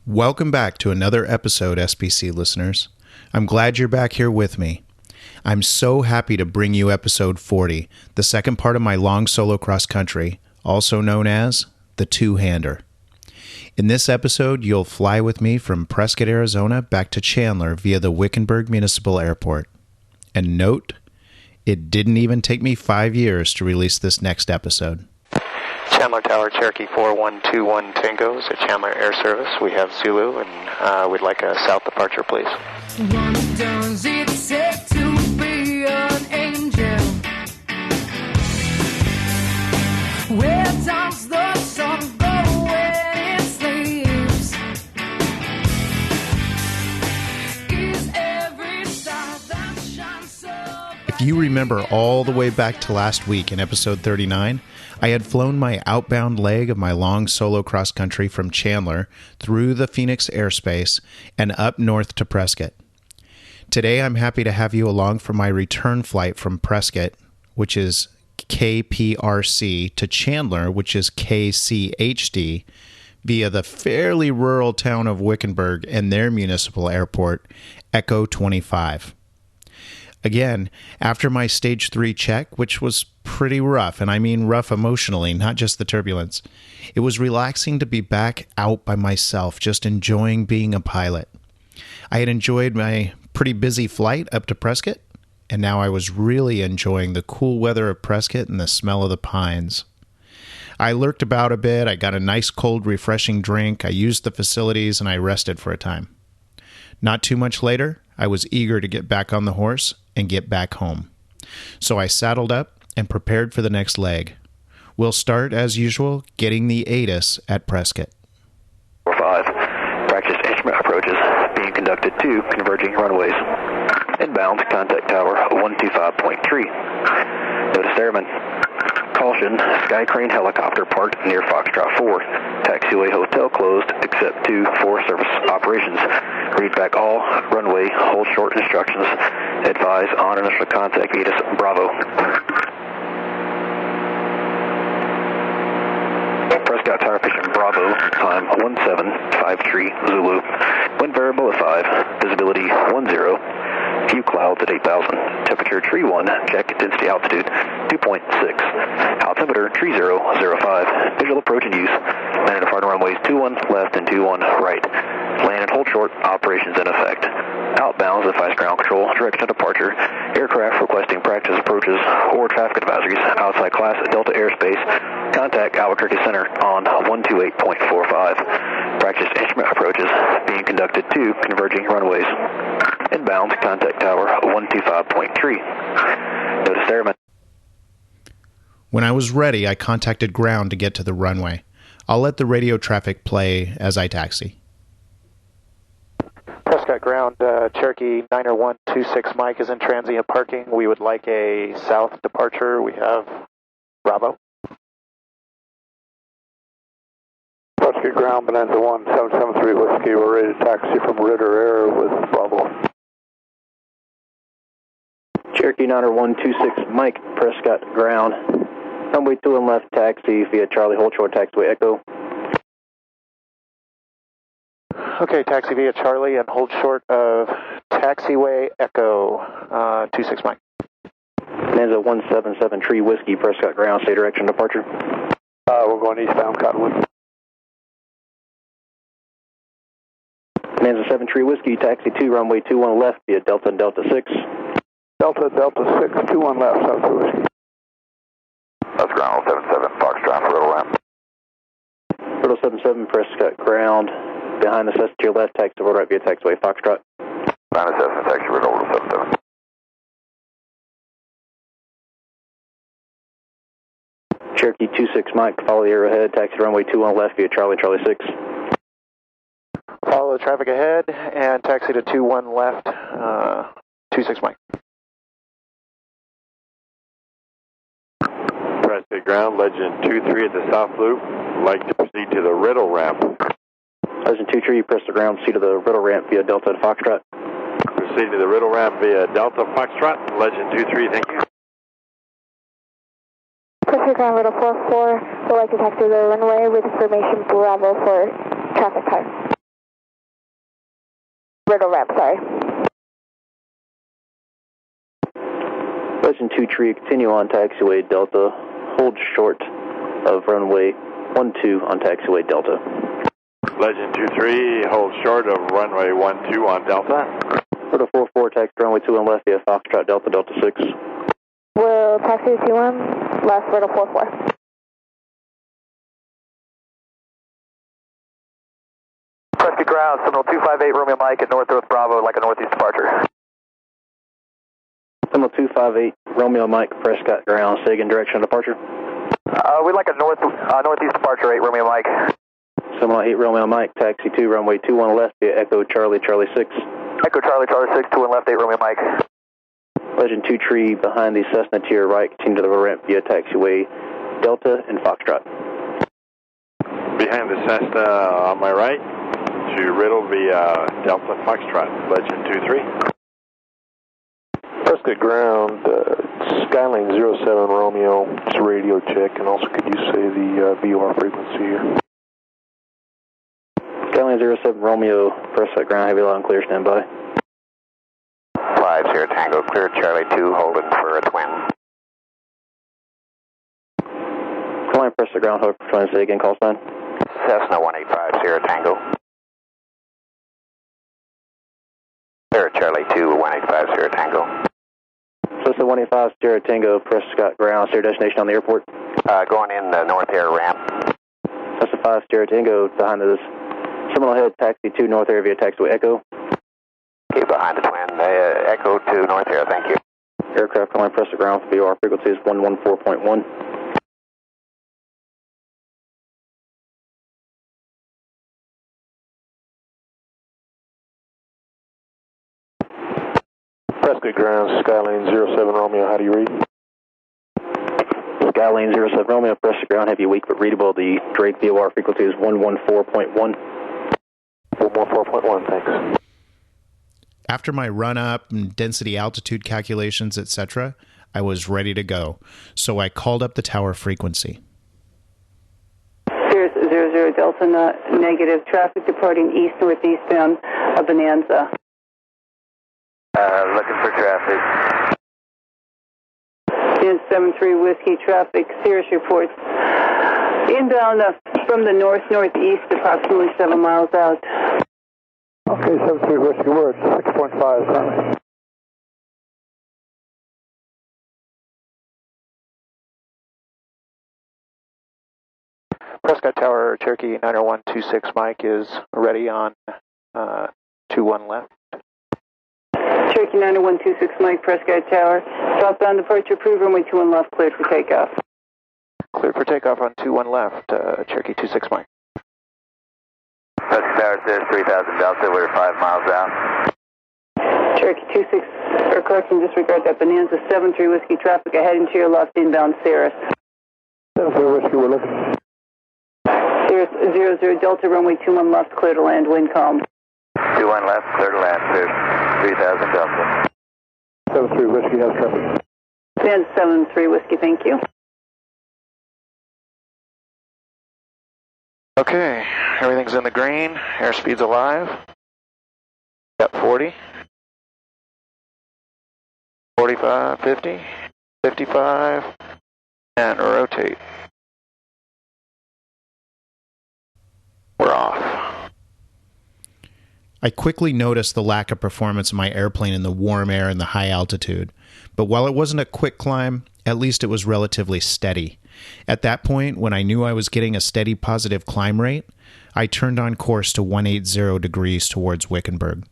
Welcome back to another episode, SPC listeners. I'm glad you're back here with me. I'm so happy to bring you episode 40, the second part of my long solo cross country, also known as the two-hander. In this episode, you'll fly with me from Prescott, Arizona back to Chandler via the Wickenburg Municipal Airport. And note, it didn't even take me 5 years to release this next episode. Chandler Tower, Cherokee 4121 Tango is at Chandler Air Service. We have Zulu, and we'd like a south departure, please. What does it take to be an angel? Where does the sun go when it sleeps? Is every star that shines so If you remember all the way back to last week in episode 39, I had flown my outbound leg of my long solo cross country from Chandler through the Phoenix airspace and up north to Prescott. Today, I'm happy to have you along for my return flight from Prescott, which is KPRC, to Chandler, which is KCHD, via the fairly rural town of Wickenburg and their municipal airport, Echo 25. Again, after my stage 3 check, which was pretty rough, and I mean rough emotionally, not just the turbulence, it was relaxing to be back out by myself, just enjoying being a pilot. I had enjoyed my pretty busy flight up to Prescott, and now I was really enjoying the cool weather of Prescott and the smell of the pines. I lurked about a bit, I got a nice cold refreshing drink, I used the facilities, and I rested for a time. Not too much later, I was eager to get back on the horse and get back home. So I saddled up and prepared for the next leg. We'll start, as usual, getting the ATIS at Prescott. 5. Practice instrument approaches being conducted to converging runways. Inbound, contact tower 125.3. Notice airman. Caution, Sky Crane helicopter parked near Foxtrot 4. Taxiway hotel closed except for service operations. Read back all runway hold short instructions. Advise on initial contact ATIS Bravo. Prescott Tower Station Bravo, time 1753 Zulu. Wind variable at 5, visibility 10, few clouds at 8,000. Temperature tree 1, check density altitude 2.6. Altimeter tree 005. Visual approach and use. Land and depart runways 21 left and 21 right. Land and hold short, operations in effect. Outbounds advise ground control, direction of departure. Aircraft requesting practice approaches or traffic advisories outside class Delta airspace. Contact Albuquerque Center on 128.45. Practice instrument approaches being conducted to converging runways. Inbound, contact tower 125.3. Notice airman. When I was ready, I contacted ground to get to the runway. I'll let the radio traffic play as I taxi. Prescott ground, Cherokee 90126 Mike is in transient parking. We would like a south departure. We have Bravo. Prescott ground, Bonanza 1773 Whiskey. We're ready to taxi from Ritter Air with Bravo. Cherokee 90126 Mike, Prescott ground. Runway 2 and left taxi via Charlie hold short taxiway Echo. Okay, taxi via Charlie and hold short of taxiway Echo 26 Mike. Bonanza 1773 Whiskey, Prescott ground, state direction departure. We're going eastbound Cottonwood. Bonanza 73 Whiskey, taxi 2, runway 21 left via Delta and Delta 6. Delta 6, 21 left, south to Whiskey. That's ground 77, Foxtrot, Riddle Ramp. Riddle 77, Prescott ground. Behind the Cessna to your left, taxi road right via taxiway Foxtrot. Behind the Cessna, taxi Riddle 77. Cherokee 26 Mike, follow the arrow ahead, taxi runway 21 left via Charlie 6. Follow the traffic ahead and taxi to 21 left, 26 Mike. Prescott ground, Legend 23 at the south loop. Would like to proceed to the Riddle ramp. Legend 23, press the ground, proceed to the Riddle ramp via Delta and Foxtrot. Proceed to the Riddle ramp via Delta Foxtrot. Legend 23, thank you. Prescott ground, Riddle 44. Would like to taxi the runway with information Bravo for traffic time. Riddle ramp, sorry. Legend 2 tree, continue on taxiway Delta. Hold short of runway 12 on taxiway Delta. Legend 23, hold short of runway 12 on Delta. Riddle 44, taxi runway 21 left via Foxtrot Delta, Delta 6. Will taxi 21, last Riddle 44. Prescott ground, Seminole 258, Romeo Mike at North Bravo, like a northeast departure. Seminole 258, Romeo Mike, Prescott ground, say again direction of departure. We'd like a northeast departure, 8 Romeo Mike. Seminole 8, Romeo Mike, taxi 2, runway 21 left via Echo Charlie, Charlie 6. Echo Charlie, Charlie 6, 21 left, 8 Romeo Mike. Legend 2 tree behind the Cessna to your right, continue to the ramp via taxiway Delta and Foxtrot. Behind the Cessna on my right, to Riddle via Delta Foxtrot, Legend 23. Prescott ground, Skyline 07 Romeo, just radio check, and also could you say the VOR frequency here? Skyline 07 Romeo, Prescott ground, heavy loud and clear, standby. 50 Tango, clear Charlie 2, holding for a twin. Skyline Prescott ground, hope for twin, say again, call sign. Cessna 1850 Tango. Clear Charlie 2, 1850 Tango. Cessna 1850 Tango, Prescott ground, steer destination on the airport. Going in the North Air ramp. Cessna 50 Tango, behind this Seminole Head, taxi 2 North Air via taxiway Echo. Okay, behind the twin, Echo to North Air, thank you. Aircraft calling Prescott ground, VOR frequency is 114.1. Prescott ground, Skyline 07 Romeo, how do you read? Skyline 07 Romeo, Prescott ground, heavy weak but readable. The Drake VOR frequency is 114.1. 114.1, thanks. After my run up and density altitude calculations, etc., I was ready to go. So I called up the tower frequency. Cirrus 00 Delta negative, traffic departing east northeast bound of Bonanza. Looking for traffic. In 73 Whiskey traffic, Cirrus reports inbound from the north-northeast, approximately 7 miles out. Okay, 73 Whiskey, word, 6.5, sorry. Prescott Tower, Cherokee 90126 Mike is ready on 21 left. Cherokee 90126 Mike, Prescott Tower. Southbound departure approved, runway 21 left, cleared for takeoff. Cleared for takeoff on 21 left, Cherokee 26 Mike. Prescott Tower says 3000 Delta, we're 5 miles out. Cherokee 26, or correction, disregard that, Bonanza 73 Whiskey traffic ahead into your left, inbound Cirrus. 73 Whiskey, we're looking. Cirrus 00 Delta, runway 21 left, clear to land, wind calm. 21 left, clear to land, sir. 3000 Delta. 73 Whiskey has traffic. Stand 73 Whiskey, thank you. Okay, everything's in the green, airspeed's alive. Got 40. 45, 50, 55, and rotate. We're off. I quickly noticed the lack of performance of my airplane in the warm air and the high altitude, but while it wasn't a quick climb, at least it was relatively steady. At that point, when I knew I was getting a steady positive climb rate, I turned on course to 180 degrees towards Wickenburg.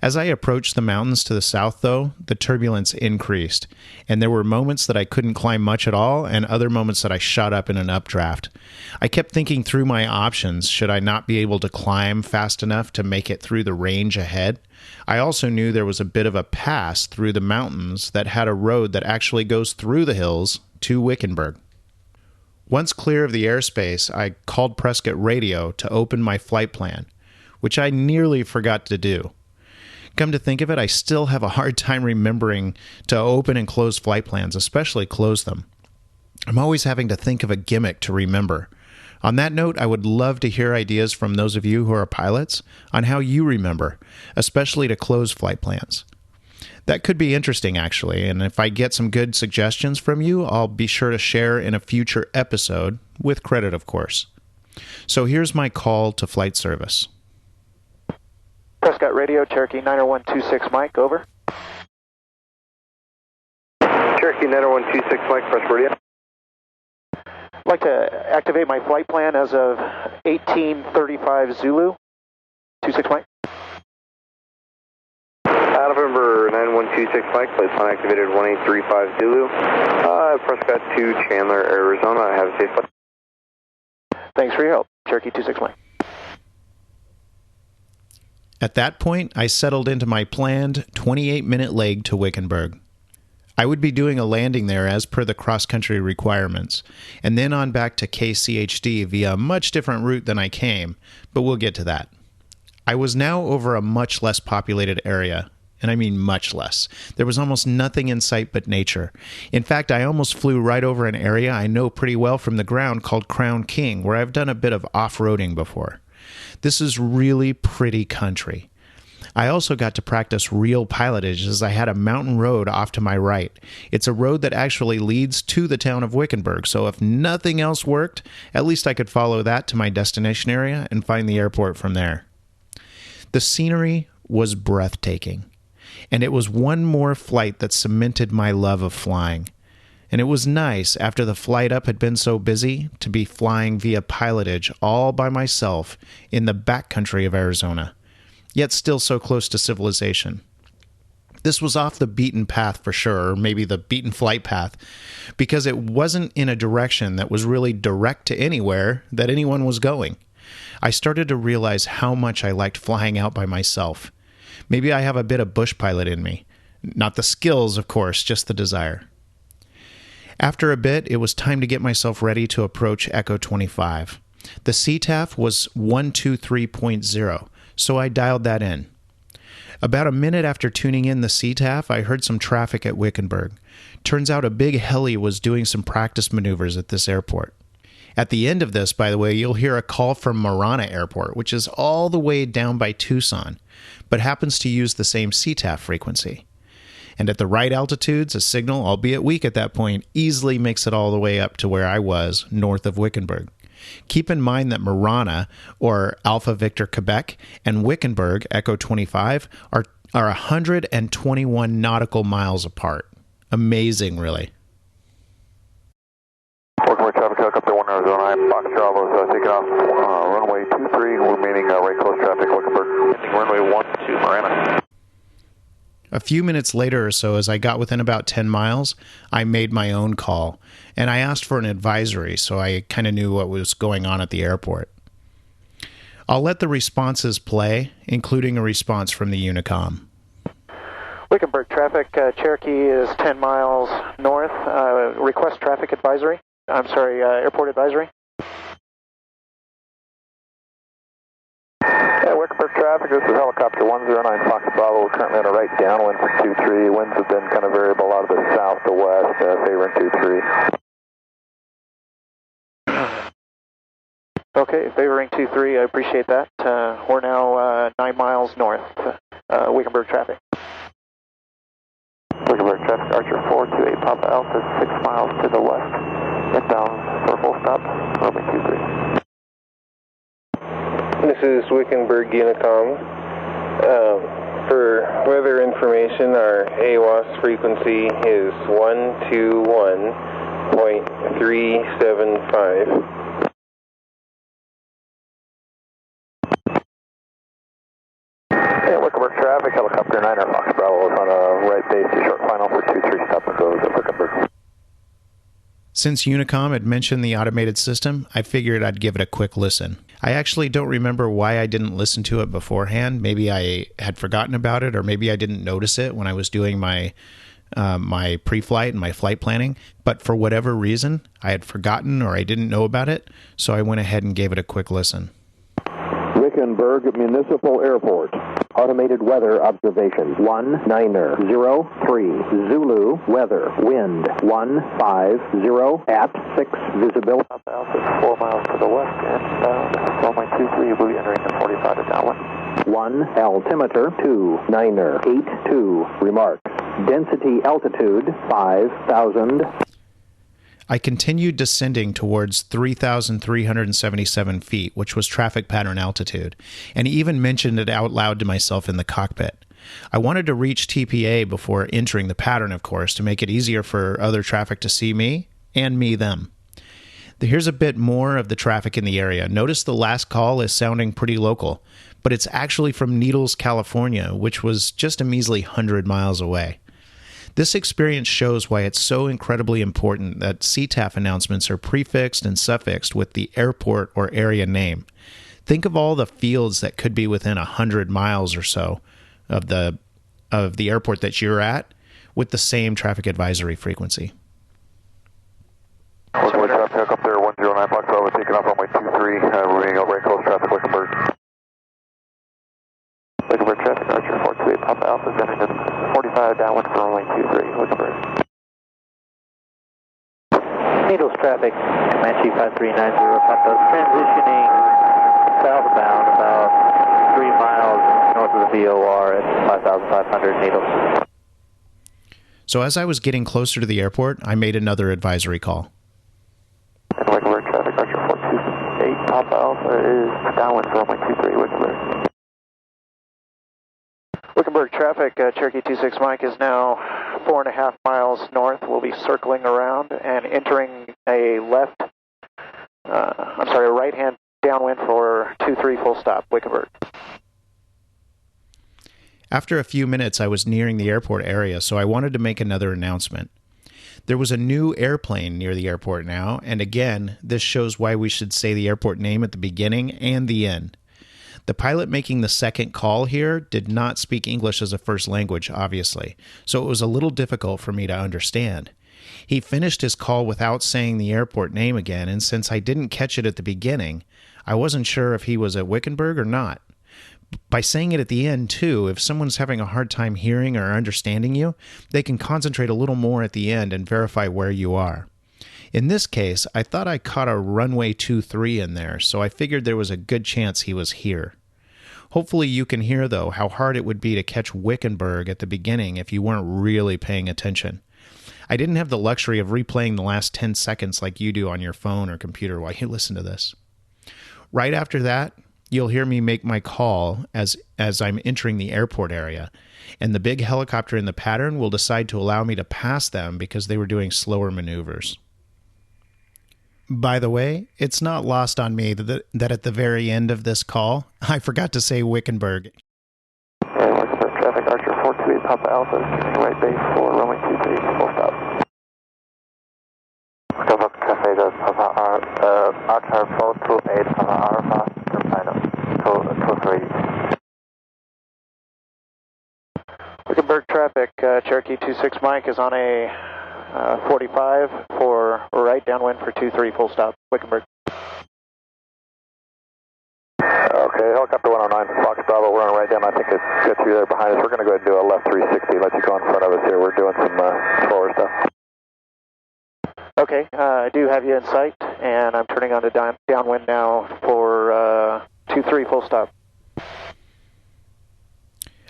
As I approached the mountains to the south, though, the turbulence increased, and there were moments that I couldn't climb much at all, and other moments that I shot up in an updraft. I kept thinking through my options. Should I not be able to climb fast enough to make it through the range ahead? I also knew there was a bit of a pass through the mountains that had a road that actually goes through the hills to Wickenburg. Once clear of the airspace, I called Prescott Radio to open my flight plan, which I nearly forgot to do. Come to think of it, I still have a hard time remembering to open and close flight plans, especially close them. I'm always having to think of a gimmick to remember. On that note, I would love to hear ideas from those of you who are pilots on how you remember, especially to close flight plans. That could be interesting, actually, and if I get some good suggestions from you, I'll be sure to share in a future episode, with credit, of course. So here's my call to flight service. Prescott Radio, Cherokee 90126 Mike, over. Cherokee 90126 Mike, Prescott Radio. I'd like to activate my flight plan as of 1835 Zulu, 26 Mike. November 9126 Mike, flight plan activated 1835 Zulu. Prescott to Chandler, Arizona. Have a safe flight. Thanks for your help. Cherokee 26 Mike. At that point, I settled into my planned 28-minute leg to Wickenburg. I would be doing a landing there as per the cross-country requirements, and then on back to KCHD via a much different route than I came, but we'll get to that. I was now over a much less populated area, and I mean much less. There was almost nothing in sight but nature. In fact, I almost flew right over an area I know pretty well from the ground called Crown King, where I've done a bit of off-roading before. This is really pretty country. I also got to practice real pilotage as I had a mountain road off to my right. It's a road that actually leads to the town of Wickenburg, so if nothing else worked, at least I could follow that to my destination area and find the airport from there. The scenery was breathtaking, and it was one more flight that cemented my love of flying. And it was nice, after the flight up had been so busy, to be flying via pilotage all by myself in the backcountry of Arizona, yet still so close to civilization. This was off the beaten path for sure, or maybe the beaten flight path, because it wasn't in a direction that was really direct to anywhere that anyone was going. I started to realize how much I liked flying out by myself. Maybe I have a bit of bush pilot in me. Not the skills, of course, just the desire. After a bit, it was time to get myself ready to approach Echo 25. The CTAF was 123.0, so I dialed that in. About a minute after tuning in the CTAF, I heard some traffic at Wickenburg. Turns out a big heli was doing some practice maneuvers at this airport. At the end of this, by the way, you'll hear a call from Marana Airport, which is all the way down by Tucson, but happens to use the same CTAF frequency. And at the right altitudes, a signal, albeit weak at that point, easily makes it all the way up to where I was, north of Wickenburg. Keep in mind that Marana, or Alpha Victor Quebec, and Wickenburg, Echo 25, are 121 nautical miles apart. Amazing, really. Wickenburg traffic, helicopter 1 Arizona, I'm Fox Bravo, so taking off runway 23, remaining right close traffic, Wickenburg. Runway 12, Marana. A few minutes later or so, as I got within about 10 miles, I made my own call, and I asked for an advisory, so I kind of knew what was going on at the airport. I'll let the responses play, including a response from the Unicom. Wickenburg traffic, Cherokee is 10 miles north. Request traffic advisory. Airport advisory. Wickenburg traffic, this is helicopter 109 Fox Bravo. We're currently on a right downwind from 23. Winds have been kind of variable out of the south to west, favoring 23. Okay, favoring 23, I appreciate that. We're now 9 miles north, Wickenburg traffic. Wickenburg traffic, Archer 428 Papa Alpha, 6 miles to the west. Inbound for full stop, runway 23. This is Wickenburg Unicom. For weather information, our AWAS frequency is 121.375. Wickenburg traffic, helicopter 9 Fox Bravo is on a right base to short final for 23, stop and goes at Wickenburg. Since Unicom had mentioned the automated system, I figured I'd give it a quick listen. I actually don't remember why I didn't listen to it beforehand. Maybe I had forgotten about it, or maybe I didn't notice it when I was doing my pre-flight and my flight planning. But for whatever reason, I had forgotten or I didn't know about it, so I went ahead and gave it a quick listen. Wickenburg Municipal Airport. automated weather observation. 1903 Zulu, weather, wind 150 at 6, visibility. Papa Alpha 4 miles to the west, inbound, runway 23, we'll be entering the 45 to downwind. 1, altimeter 2982, remarks. Density altitude 5,000. I continued descending towards 3,377 feet, which was traffic pattern altitude, and even mentioned it out loud to myself in the cockpit. I wanted to reach TPA before entering the pattern, of course, to make it easier for other traffic to see me, and me them. Here's a bit more of the traffic in the area. Notice the last call is sounding pretty local, but it's actually from Needles, California, which was just a measly 100 miles away. This experience shows why it's so incredibly important that CTAF announcements are prefixed and suffixed with the airport or area name. Think of all the fields that could be within 100 miles or so of the airport that you're at with the same traffic advisory frequency. Wickenburg traffic up there, 109 Fox Bravo, taking off runway 23, we're being very close traffic, Wickenburg. Wickenburg traffic, Archer 428, Papa Alpha, entering the 45 downwind for runway 23, Wickenburg. Needles traffic, Comanche 5390, Papa, transitioning southbound about 3 miles north of the VOR at 5,500 Needles. So as I was getting closer to the airport, I made another advisory call. Wickenburg traffic, Archer 428, Papa Alpha is downwind for runway 23, Wickenburg. Wickenburg traffic, Cherokee 26 Mike is now 4.5 miles north. We'll be circling around and entering a right-hand downwind for 23 full stop, Wickenburg. After a few minutes, I was nearing the airport area, so I wanted to make another announcement. There was a new airplane near the airport now, and again, this shows why we should say the airport name at the beginning and the end. The pilot making the second call here did not speak English as a first language, obviously, so it was a little difficult for me to understand. He finished his call without saying the airport name again, and since I didn't catch it at the beginning, I wasn't sure if he was at Wickenburg or not. By saying it at the end, too, if someone's having a hard time hearing or understanding you, they can concentrate a little more at the end and verify where you are. In this case, I thought I caught a runway 23 in there, so I figured there was a good chance he was here. Hopefully you can hear, though, how hard it would be to catch Wickenburg at the beginning if you weren't really paying attention. I didn't have the luxury of replaying the last 10 seconds like you do on your phone or computer while you listen to this. Right after that, you'll hear me make my call as I'm entering the airport area, and the big helicopter in the pattern will decide to allow me to pass them because they were doing slower maneuvers. By the way, it's not lost on me that at the very end of this call, I forgot to say Wickenburg. Wickenburg traffic, Archer 428, Papa Alpha, right base for runway 23, full stop. Wickenburg traffic, Archer 428, Papa Alpha, final 23. Wickenburg traffic, Cherokee 26 Mike is on a 45 for right downwind for 23 full stop, Wickenburg. Okay, helicopter 109, Fox Bravo, we're on right down. I think it's good through there behind us. We're going to go ahead and do a left 360, let you go in front of us here. We're doing some slower stuff. Okay, I do have you in sight, and I'm turning on to downwind now for 23 full stop.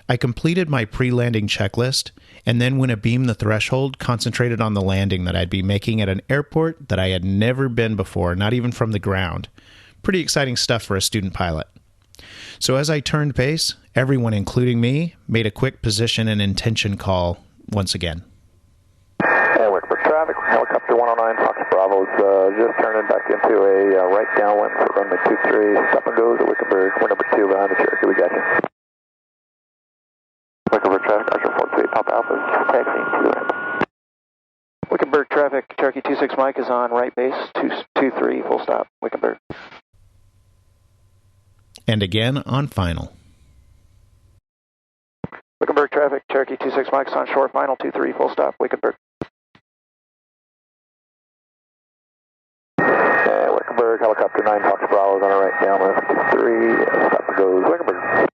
I completed my pre-landing checklist, and then when it beamed the threshold, concentrated on the landing that I'd be making at an airport that I had never been before, not even from the ground. Pretty exciting stuff for a student pilot. So as I turned base, everyone, including me, made a quick position and intention call once again. And Wickenburg traffic, helicopter 109, Fox Bravo is just turning back into a right downwind for runway 23, stop and goes at Wickenburg, we're number 2 behind the Cherokee, we got you. Wickenburg traffic, Archer 428, Papa Alpha, taxiing to the right. Wickenburg traffic, Cherokee 26 Mike is on right base, 23 full stop, Wickenburg. And again on final. Wickenburg traffic, Cherokee 26 Mike is on short final, 23 full stop, Wickenburg. And Wickenburg, helicopter 9, Fox Bravo is on a right downwind, 53, stop and goes, Wickenburg.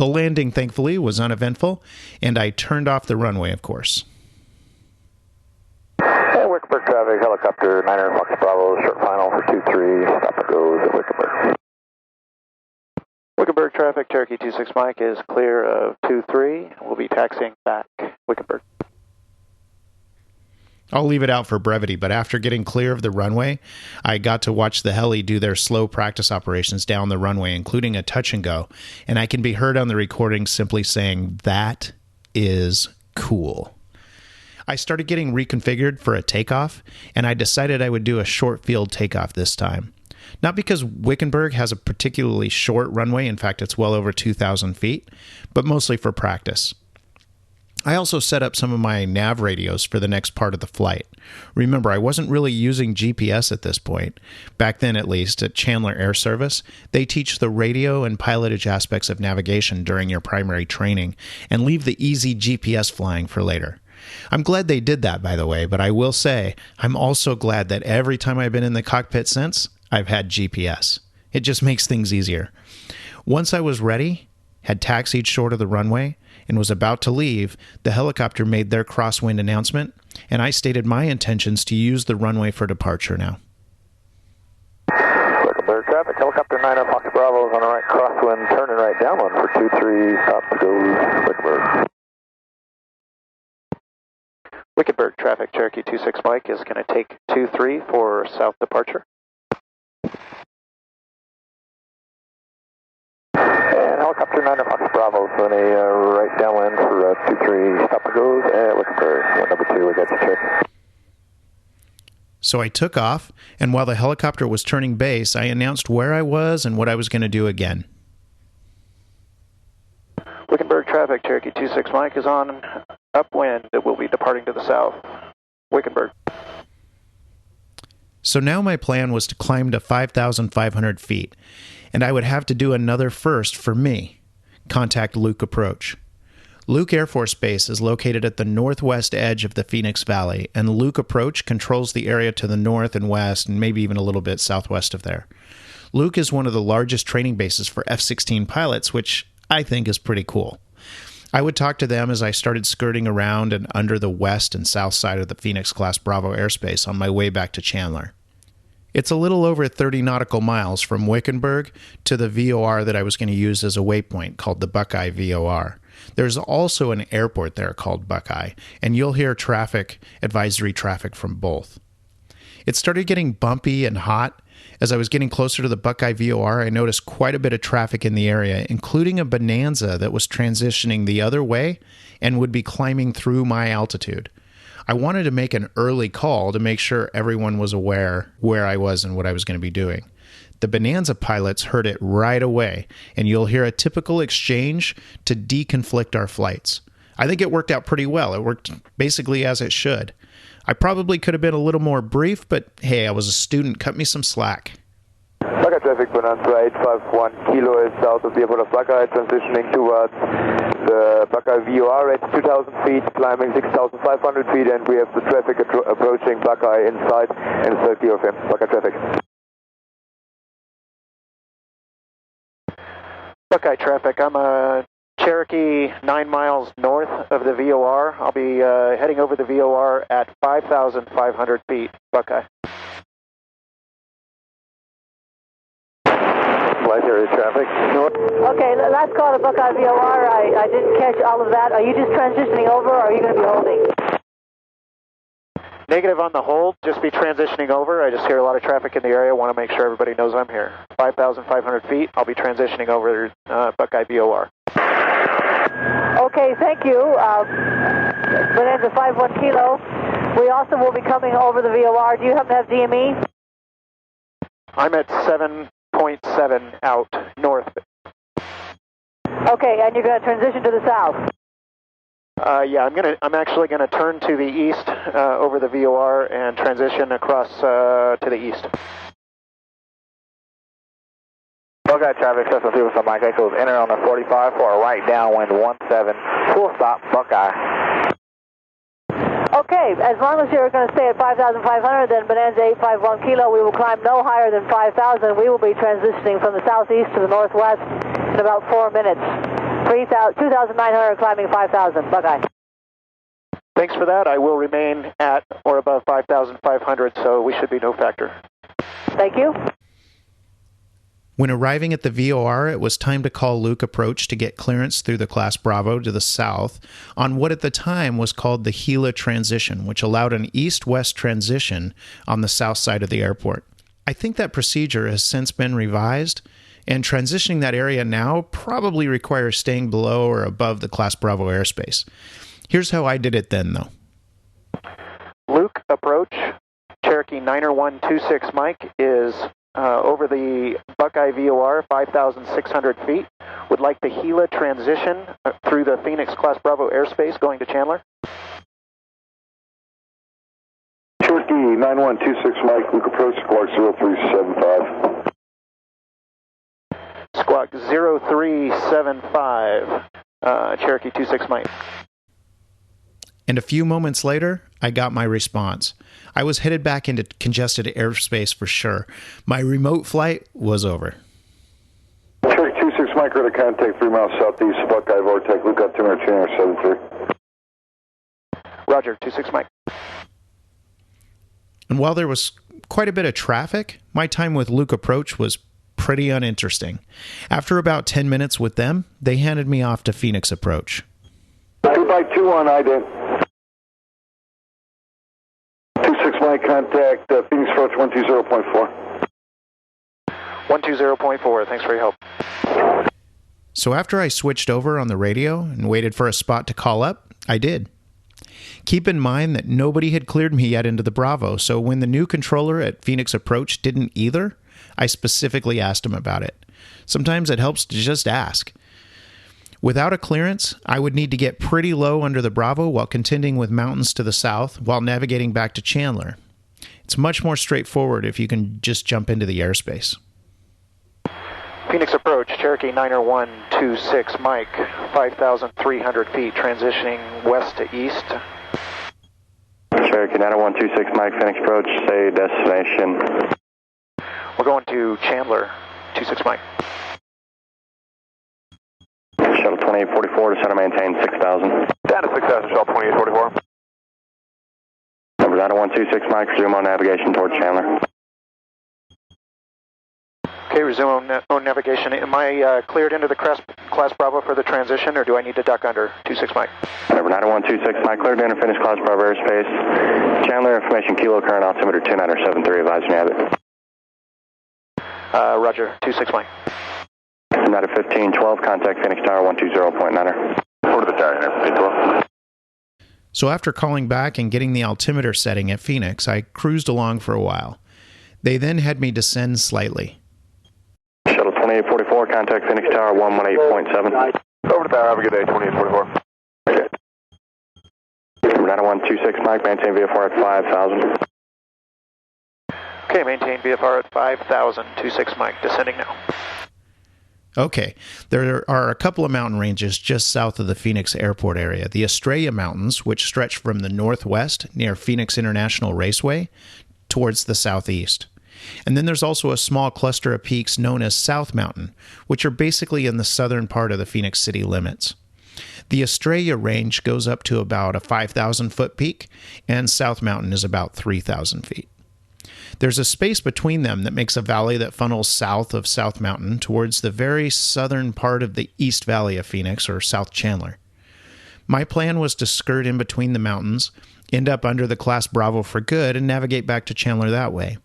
The landing, thankfully, was uneventful, and I turned off the runway, of course. Hey, Wickenburg traffic, helicopter 900 Fox Bravo, short final for 23, stop and goes at Wickenburg. Wickenburg traffic, Cherokee 26 Mike is clear of 23. We'll be taxiing back Wickenburg. I'll leave it out for brevity, but after getting clear of the runway, I got to watch the heli do their slow practice operations down the runway, including a touch and go, and I can be heard on the recording simply saying, "That is cool." I started getting reconfigured for a takeoff, and I decided I would do a short field takeoff this time. Not because Wickenburg has a particularly short runway, in fact it's well over 2,000 feet, but mostly for practice. I also set up some of my nav radios for the next part of the flight. Remember, I wasn't really using GPS at this point. Back then, at least, at Chandler Air Service, they teach the radio and pilotage aspects of navigation during your primary training and leave the easy GPS flying for later. I'm glad they did that, by the way, but I will say, I'm also glad that every time I've been in the cockpit since, I've had GPS. It just makes things easier. Once I was ready, had taxied short of the runway, and was about to leave, the helicopter made their crosswind announcement, and I stated my intentions to use the runway for departure now. Wickenburg traffic, helicopter 9 Fox Bravo is on the right crosswind, turning right downwind for 23, stop to go Wickenburg. Wickenburg traffic, Cherokee 26 Mike is going to take 23 for south departure. Helicopter 9 Fox Bravo is on a right downwind for 23, stop and goes at Wickenburg. Wind number 2, we got you checked. So I took off, and while the helicopter was turning base, I announced where I was and what I was going to do again. Wickenburg traffic, Cherokee 26 Mike is on upwind. It will be departing to the south. Wickenburg. So now my plan was to climb to 5,500 feet, and I would have to do another first for me, contact Luke Approach. Luke Air Force Base is located at the northwest edge of the Phoenix Valley, and Luke Approach controls the area to the north and west, and maybe even a little bit southwest of there. Luke is one of the largest training bases for F-16 pilots, which I think is pretty cool. I would talk to them as I started skirting around and under the west and south side of the PHX Class Bravo airspace on my way back to Chandler. It's a little over 30 nautical miles from Wickenburg to the VOR that I was going to use as a waypoint called the Buckeye VOR. There's also an airport there called Buckeye, and you'll hear advisory traffic from both. It started getting bumpy and hot. As I was getting closer to the Buckeye VOR, I noticed quite a bit of traffic in the area, including a Bonanza that was transitioning the other way and would be climbing through my altitude. I wanted to make an early call to make sure everyone was aware where I was and what I was going to be doing. The Bonanza pilots heard it right away, and you'll hear a typical exchange to deconflict our flights. I think it worked out pretty well. It worked basically as it should. I probably could have been a little more brief, but hey, I was a student. Cut me some slack. Buckeye traffic, Bonanza 851 Kilo is south of the airport of Buckeye, transitioning towards the Buckeye VOR at 2,000 feet, climbing 6,500 feet, and we have the traffic approaching Buckeye inside and 30 of him. Buckeye traffic. Buckeye traffic, I'm a Cherokee 9 miles north of the VOR. I'll be heading over the VOR at 5,500 feet. Buckeye. Flight area traffic. North. Okay, last call to Buckeye VOR. I didn't catch all of that. Are you just transitioning over, or are you going to be holding? Negative on the hold, just be transitioning over. I just hear a lot of traffic in the area. Want to make sure everybody knows I'm here. 5,500 feet, I'll be transitioning over Buckeye VOR. Okay, thank you. Bonanza 51 Kilo. We also will be coming over the VOR. Do you happen to have DME? I'm at 7.7 out north. Okay, and you're going to transition to the south? Yeah, I'm actually gonna turn to the east over the VOR and transition across to the east. Buckeye traffic, Cessna 2 from Mike Echoes, enter on the 45 for a right downwind 17, full stop, Buckeye. Okay, as long as you're going to stay at 5,500, then Bonanza 851 Kilo, we will climb no higher than 5,000. We will be transitioning from the southeast to the northwest in about 4 minutes. 2,900 climbing 5,000. Buckeye. Thanks for that. I will remain at or above 5,500, so we should be no factor. Thank you. When arriving at the VOR, it was time to call Luke approach to get clearance through the Class Bravo to the south on what at the time was called the Gila transition, which allowed an east-west transition on the south side of the airport. I think that procedure has since been revised, and transitioning that area now probably requires staying below or above the Class Bravo airspace. Here's how I did it then, though. Luke, approach. Cherokee 90126 Mike is over the Buckeye VOR, 5,600 feet. Would like the Gila transition through the Phoenix Class Bravo airspace going to Chandler. Cherokee 9126 Mike, Luke approach, squawk 0375. Squawk 0375, Cherokee 26 Mike. And a few moments later, I got my response. I was headed back into congested airspace for sure. My remote flight was over. Cherokee 26 Mike, ready to contact 3 miles southeast, Buckeye Vortex, Luke up 200 Chandler 73. Roger, 26 Mike. And while there was quite a bit of traffic, my time with Luke approach was pretty uninteresting. After about 10 minutes with them, they handed me off to Phoenix approach. 2x21 ident. 26 Mike, contact Phoenix approach 120.4. 120.4, thanks for your help. So after I switched over on the radio and waited for a spot to call up, I did. Keep in mind that nobody had cleared me yet into the Bravo, so when the new controller at Phoenix Approach didn't either, I specifically asked him about it. Sometimes it helps to just ask. Without a clearance, I would need to get pretty low under the Bravo while contending with mountains to the south while navigating back to Chandler. It's much more straightforward if you can just jump into the airspace. Phoenix Approach, Cherokee 90126 Mike, 5,300 feet, transitioning west to east. Cherokee 90126 Mike, Phoenix Approach, say destination. We're going to Chandler, 26 Mike. Shuttle 2844 to center maintain 6,000. Down to 6,000, Shuttle 2844. Number 90126 Mike, resume on navigation towards Chandler. Okay, resume on navigation. Am I cleared into the Class Bravo for the transition, or do I need to duck under? 26 Mike. Number 90126 Mike, cleared to enter Phoenix Class Bravo airspace. Chandler, information kilo, current altimeter 2973, advise nav. Roger, 26 Mike. United 1512, contact Phoenix Tower 120.9er. Over to the tower, United 1512. So after calling back and getting the altimeter setting at Phoenix, I cruised along for a while. They then had me descend slightly. Shuttle 2844, contact Phoenix Tower 118.7. Over to the tower, have a good day, 2844. Okay. Number 90126 Mike, maintain VFR at 5,000. Okay, maintain VFR at 5,000, 26 Mike, descending now. Okay, there are a couple of mountain ranges just south of the Phoenix Airport area. The Estrella Mountains, which stretch from the northwest near Phoenix International Raceway towards the southeast. And then there's also a small cluster of peaks known as South Mountain, which are basically in the southern part of the Phoenix city limits. The Estrella range goes up to about a 5,000-foot peak, and South Mountain is about 3,000 feet. There's a space between them that makes a valley that funnels south of South Mountain towards the very southern part of the East Valley of Phoenix, or South Chandler. My plan was to skirt in between the mountains, end up under the Class Bravo for good, and navigate back to Chandler that way.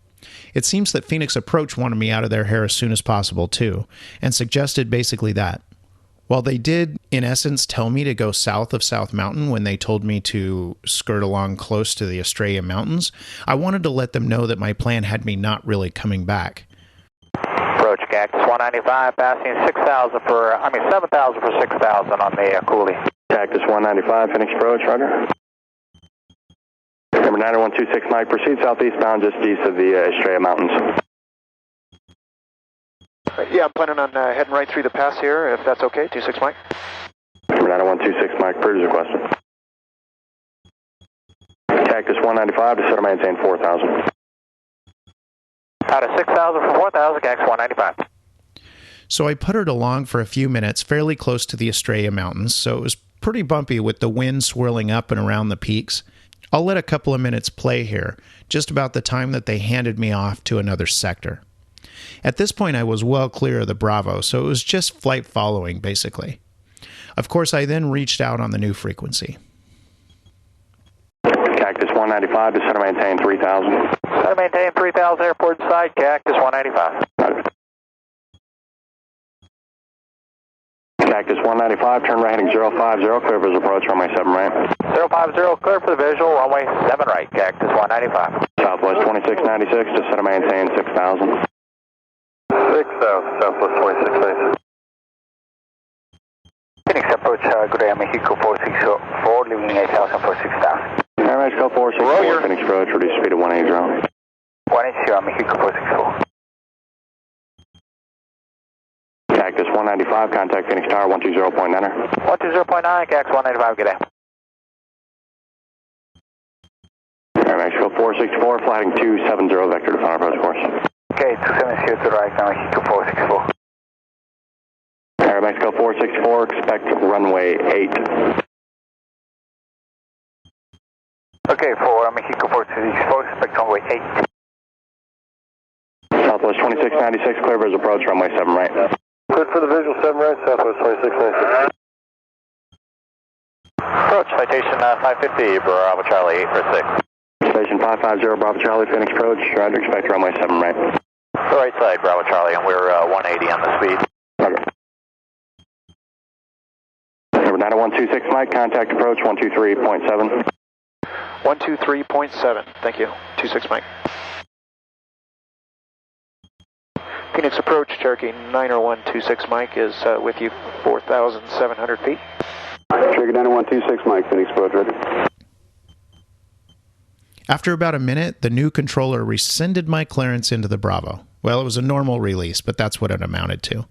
It seems that Phoenix Approach wanted me out of their hair as soon as possible, too, and suggested basically that. While they did, in essence, tell me to go south of South Mountain when they told me to skirt along close to the Estrella Mountains, I wanted to let them know that my plan had me not really coming back. Approach Cactus 195, passing 7,000 for 6,000 on the Cooley. Cactus 195, Phoenix Approach, roger. Number 90126 Mike, proceed southeastbound just east of the Estrella Mountains. Yeah, I'm planning on heading right through the pass here, if that's okay. 26 Mike. Number 90126 Mike, cruise requested. Cactus 195 to center maintain 4,000. Out of 6,000 for 4,000, Cactus 195. So I puttered along for a few minutes fairly close to the Estrella Mountains, so it was pretty bumpy with the wind swirling up and around the peaks. I'll let a couple of minutes play here, just about the time that they handed me off to another sector. At this point, I was well clear of the Bravo, so it was just flight following, basically. Of course, I then reached out on the new frequency. Cactus 195 to center maintain 3000. Center maintain 3000, airport side, Cactus 195. Cactus 195, turn right heading 050, clear visual approach, runway 7 right. 050, clear for the visual, runway 7 right, Cactus 195. Southwest 2696 to center maintain 6000. 6000, Southwest 2696. Phoenix approach, good day, Mexico 464, leaving 8000 for 6000. Air Mexico 464, Phoenix approach, reduce speed to 180. 180, Mexico 464. Cactus 195, contact Phoenix Tower 120.9. 120.9, Cactus 195, good day. Air Mexico 464, flying 270, vector to final approach course. Okay, 270 to right now, Mexico 464. Air Mexico 464, expect runway 8. Okay, for Mexico 464, expect runway 8. Southwest 2696, clear visual approach, runway 7 right. Good for the visual, 7 right, Southwest 2696. Approach, citation 550, Bravo Charlie 846. Station 550, Bravo Charlie, Phoenix approach, roger, expect runway 7 right. The right side, Bravo Charlie, and we're 180 on the speed. Roger. Number 90126 Mike, contact approach 123.7. 123.7, thank you. 26 Mike. Phoenix approach, Cherokee 90126 Mike is with you 4,700 feet. Cherokee 90126 Mike, Phoenix approach ready. After about a minute, the new controller rescinded my clearance into the Bravo. Well, it was a normal release, but that's what it amounted to.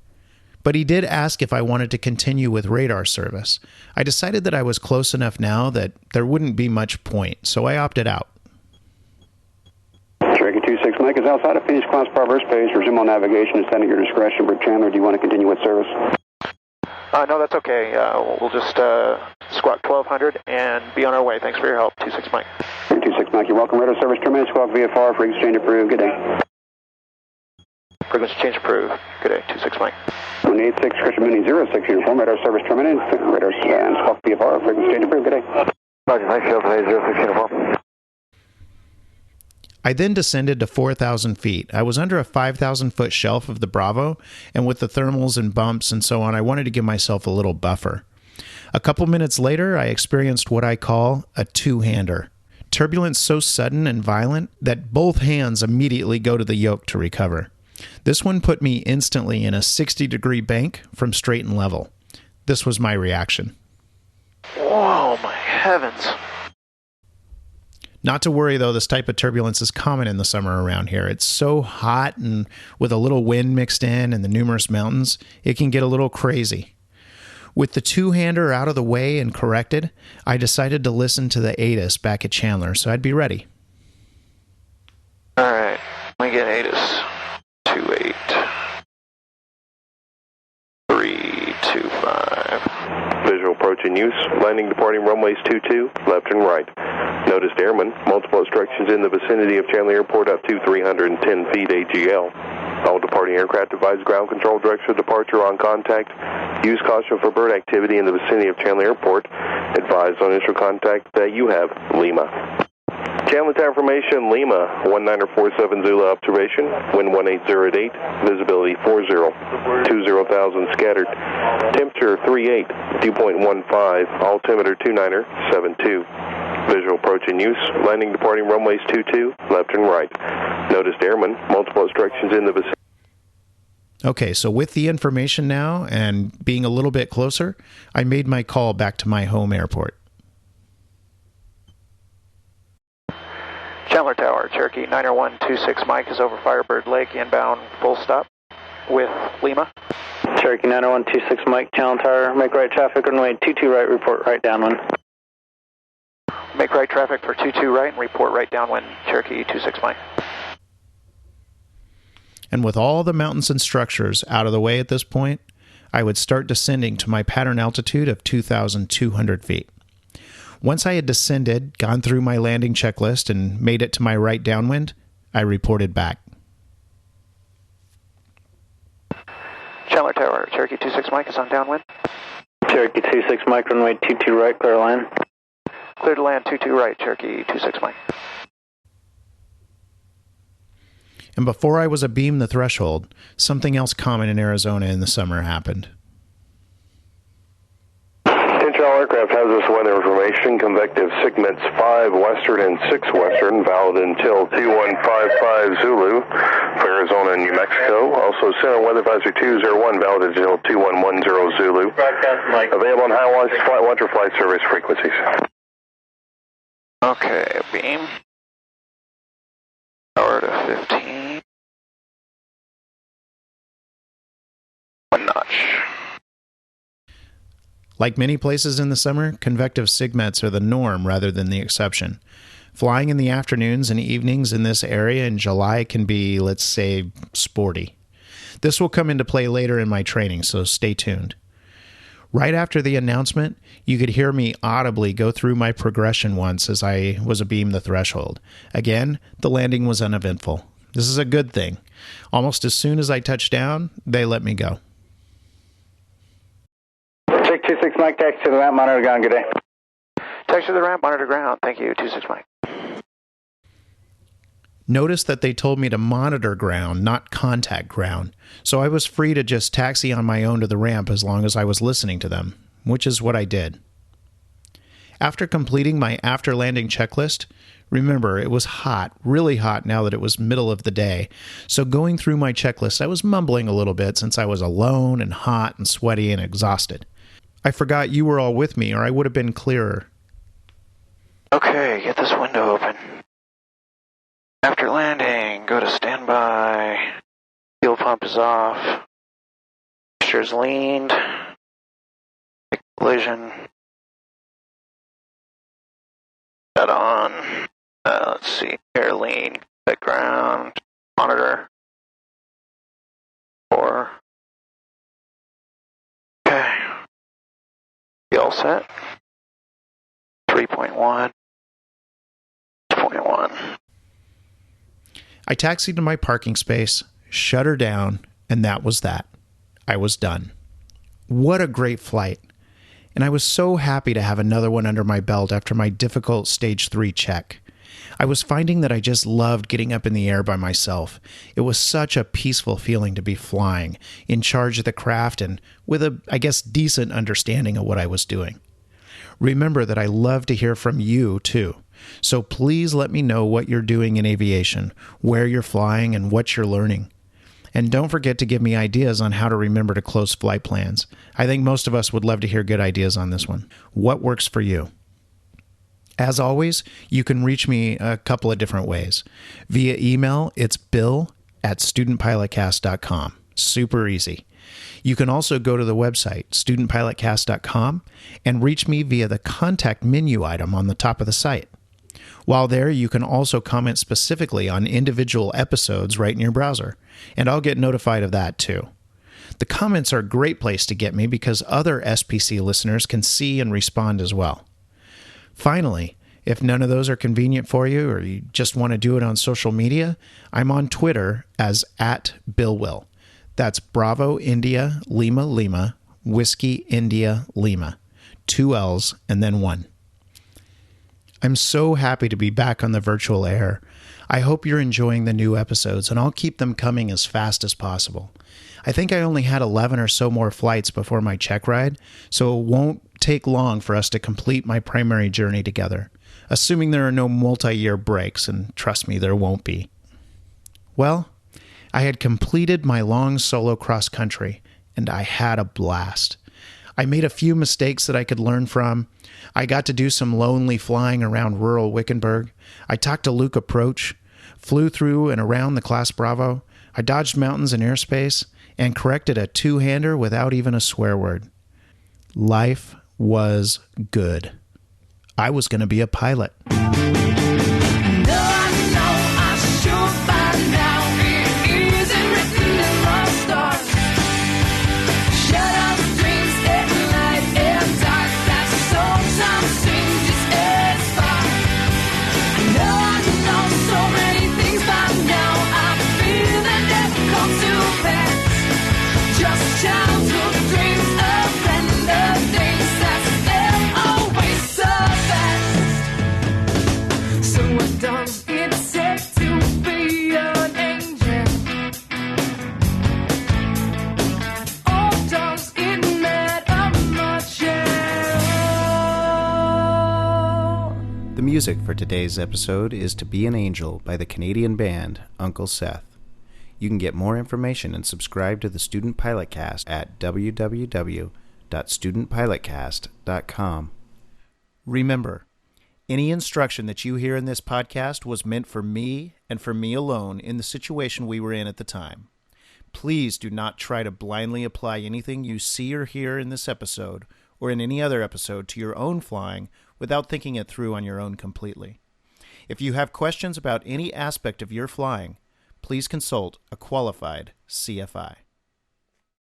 But he did ask if I wanted to continue with radar service. I decided that I was close enough now that there wouldn't be much point, so I opted out. Cherokee 26 Mike is outside of Phoenix Class Bravo airspace. Resume on navigation and standing at your discretion. Bridge Chandler, do you want to continue with service? No, that's okay. We'll just squawk 1200 and be on our way. Thanks for your help, 26 Mike. 26 Mike, you're welcome. Radar service terminated. Squawk VFR, frequency change approved. Good day. Frequency change approved. Good day, 26 Mike. 186, Christian Mini 06 uniform. Radar service terminated. Radar and squawk VFR, frequency change approved. Good day. Roger, nice show today, 06 uniform. I then descended to 4,000 feet. I was under a 5,000-foot shelf of the Bravo, and with the thermals and bumps and so on, I wanted to give myself a little buffer. A couple minutes later, I experienced what I call a two-hander. Turbulence so sudden and violent that both hands immediately go to the yoke to recover. This one put me instantly in a 60-degree bank from straight and level. This was my reaction. Whoa, my heavens. Not to worry, though, this type of turbulence is common in the summer around here. It's so hot, and with a little wind mixed in and the numerous mountains, it can get a little crazy. With the two-hander out of the way and corrected, I decided to listen to the ATIS back at Chandler, so I'd be ready. All right, let me get ATIS. 28. 325. Visual approach in use. Landing departing runways 22, left and right. Noticed airmen. Multiple obstructions in the vicinity of Chandler Airport up to 310 feet AGL. All departing aircraft advise ground control direction of departure on contact. Use caution for bird activity in the vicinity of Chandler Airport. Advised on initial contact that you have Lima. Chandler Tower formation, Lima, 1947 Zulu observation, wind 1808, visibility 40, 20,000 scattered, temperature 38, dew point 15, altimeter 2972. Visual approach in use, landing departing runways 22, left and right. Noticed airmen, multiple obstructions in the vicinity. Okay, so with the information now and being a little bit closer, I made my call back to my home airport. Chandler Tower, Cherokee 90126 Mike is over Firebird Lake, inbound full stop with Lima. Cherokee 90126 Mike, Chandler Tower, make right traffic, runway 22 right, report right downwind. Make right traffic for 22 right and report right downwind, Cherokee 26 Mike. And with all the mountains and structures out of the way at this point, I would start descending to my pattern altitude of 2,200 feet. Once I had descended, gone through my landing checklist, and made it to my right downwind, I reported back. Chandler Tower, Cherokee 26 Mike is on downwind. Cherokee 26 Mike, runway 22 right, clear to land. Clear to land 22 right, Cherokee 26 Mike. And before I was abeam the threshold, something else common in Arizona in the summer happened. Control aircraft has this weather information. Convective segments 5 western and 6 western, valid until 2155 Zulu for Arizona and New Mexico. Also center weather advisory 201, valid until 2110 Zulu. Available on high watcher flight service frequencies. Okay, beam. Power to 15. 1 notch. Like many places in the summer, convective segments are the norm rather than the exception. Flying in the afternoons and evenings in this area in July can be, let's say, sporty. This will come into play later in my training, so stay tuned. Right after the announcement, you could hear me audibly go through my progression once as I was abeam the threshold. Again, the landing was uneventful. This is a good thing. Almost as soon as I touched down, they let me go. Check 26 Mike, taxi to the ramp, monitor ground, good day. Taxi to the ramp, monitor ground. Thank you, 26 Mike. Notice that they told me to monitor ground, not contact ground, so I was free to just taxi on my own to the ramp as long as I was listening to them, which is what I did. After completing my after-landing checklist, remember, it was hot, really hot now that it was middle of the day, so going through my checklist, I was mumbling a little bit since I was alone and hot and sweaty and exhausted. I forgot you were all with me, or I would have been clearer. Okay, get this window open. After landing, go to standby. Fuel pump is off. Pressure's leaned. Collision. That on. Let's see. Air lean. Background. Monitor. 4. Okay. Be all set. 3.1. 2.1. I taxied to my parking space, shut her down, and that was that. I was done. What a great flight. And I was so happy to have another one under my belt after my difficult stage 3 check. I was finding that I just loved getting up in the air by myself. It was such a peaceful feeling to be flying, in charge of the craft, and with a, I guess, decent understanding of what I was doing. Remember that I love to hear from you, too. So please let me know what you're doing in aviation, where you're flying, and what you're learning. And don't forget to give me ideas on how to remember to close flight plans. I think most of us would love to hear good ideas on this one. What works for you? As always, you can reach me a couple of different ways. Via email, it's bill@studentpilotcast.com. Super easy. You can also go to the website, studentpilotcast.com, and reach me via the contact menu item on the top of the site. While there, you can also comment specifically on individual episodes right in your browser, and I'll get notified of that too. The comments are a great place to get me because other SPC listeners can see and respond as well. Finally, if none of those are convenient for you or you just want to do it on social media, I'm on Twitter as @BillWill. That's Bravo India Lima Lima Whiskey India Lima. 2 L's and then 1. I'm so happy to be back on the virtual air. I hope you're enjoying the new episodes, and I'll keep them coming as fast as possible. I think I only had 11 or so more flights before my check ride, so it won't take long for us to complete my primary journey together, assuming there are no multi-year breaks, and trust me, there won't be. Well, I had completed my long solo cross-country, and I had a blast. I made a few mistakes that I could learn from. I got to do some lonely flying around rural Wickenburg. I talked to Luke Approach, flew through and around the Class Bravo. I dodged mountains in airspace and corrected a two-hander without even a swear word. Life was good. I was going to be a pilot. I should by now. It isn't music for today's episode is To Be an Angel by the Canadian band Uncle Seth. You can get more information and subscribe to the Student Pilot Cast at www.studentpilotcast.com. Remember, any instruction that you hear in this podcast was meant for me and for me alone in the situation we were in at the time. Please do not try to blindly apply anything you see or hear in this episode or in any other episode to your own flying without thinking it through on your own completely. If you have questions about any aspect of your flying, please consult a qualified CFI.